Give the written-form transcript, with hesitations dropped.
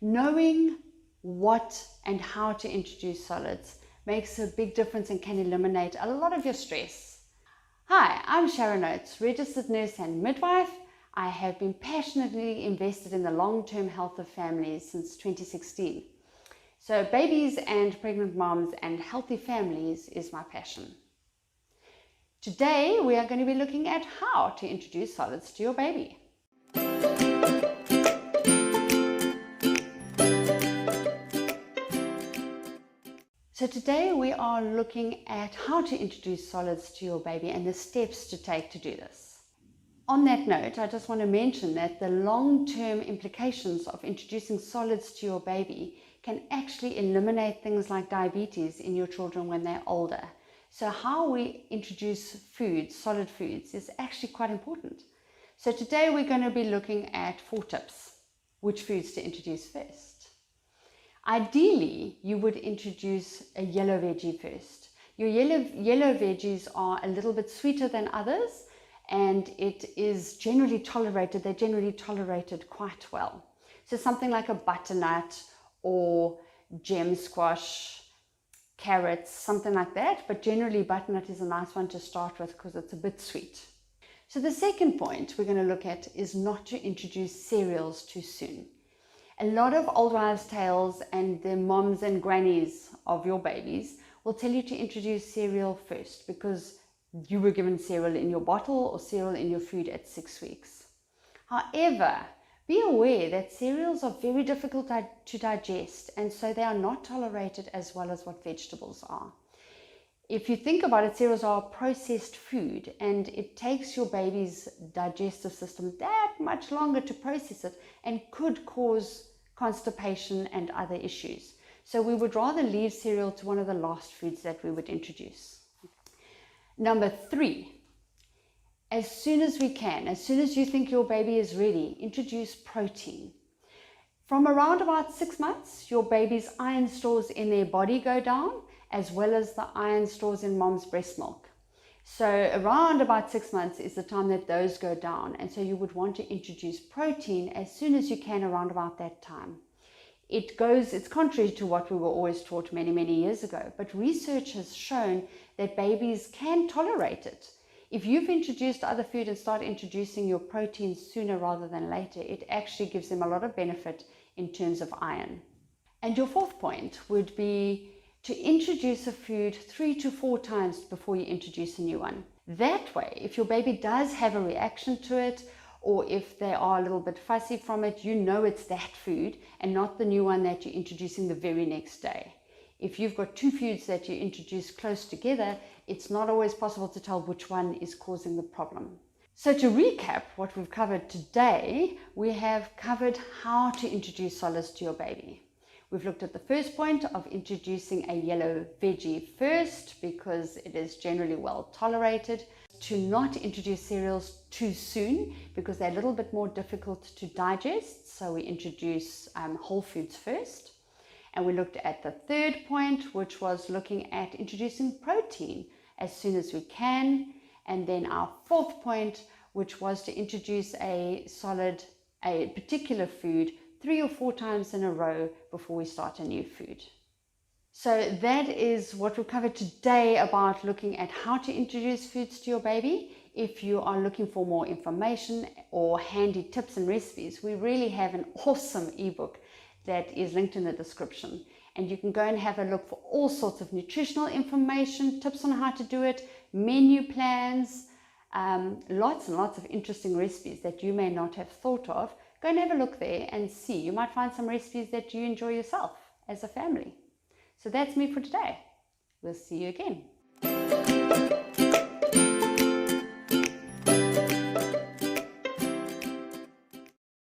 Knowing what and how to introduce solids makes a big difference and can eliminate a lot of your stress. Hi, I'm Sharon Oates, registered nurse and midwife. I have been passionately invested in the long-term health of families since 2016. So babies and pregnant moms and healthy families is my passion. Today we are going to be looking at how to introduce solids to your baby. So today we are looking at how to introduce solids to your baby and the steps to take to do this. On that note, I just want to mention that the long-term implications of introducing solids to your baby can actually eliminate things like diabetes in your children when they're older. So how we introduce foods, solid foods, is actually quite important. So today we're going to be looking at 4 tips, which foods to introduce first. Ideally, you would introduce a yellow veggie first. Your yellow veggies are a little bit sweeter than others, and it is generally tolerated. They're generally tolerated quite well. So something like a butternut or gem squash, carrots, something like that. But generally butternut is a nice one to start with because it's a bit sweet. So the second point we're going to look at is not to introduce cereals too soon. A lot of old wives' tales and the moms and grannies of your babies will tell you to introduce cereal first because you were given cereal in your bottle or cereal in your food at 6 weeks. However, be aware that cereals are very difficult to digest, and so they are not tolerated as well as what vegetables are. If you think about it, cereals are processed food, and it takes your baby's digestive system that much longer to process it and could cause constipation and other issues. So we would rather leave cereal to one of the last foods that we would introduce. Number 3, as soon as we can, as soon as you think your baby is ready, introduce protein. From around about 6 months, your baby's iron stores in their body go down, as well as the iron stores in mom's breast milk. So around about 6 months is the time that those go down, and so you would want to introduce protein as soon as you can around about that time. It's contrary to what we were always taught many years ago, but research has shown that babies can tolerate it. If you've introduced other food and start introducing your protein sooner rather than later, it actually gives them a lot of benefit in terms of iron. And your 4th point would be to introduce a food 3 to 4 times before you introduce a new one. That way, if your baby does have a reaction to it, or if they are a little bit fussy from it, you know it's that food and not the new one that you're introducing the very next day. If you've got 2 foods that you introduce close together, it's not always possible to tell which one is causing the problem. So to recap what we've covered today, we have covered how to introduce solids to your baby. We've looked at the first point of introducing a yellow veggie first because it is generally well tolerated. To not introduce cereals too soon because they're a little bit more difficult to digest, so we introduce whole foods first. And we looked at the 3rd point, which was looking at introducing protein as soon as we can. And then our 4th point, which was to introduce a particular food 3 or 4 times in a row before we start a new food. So that is what we've covered today about looking at how to introduce foods to your baby. If you are looking for more information or handy tips and recipes, we really have an awesome ebook that is linked in the description. And you can go and have a look for all sorts of nutritional information, tips on how to do it, menu plans, lots and lots of interesting recipes that you may not have thought of. Go and have a look there and see. You might find some recipes that you enjoy yourself as a family. So that's me for today. We'll see you again.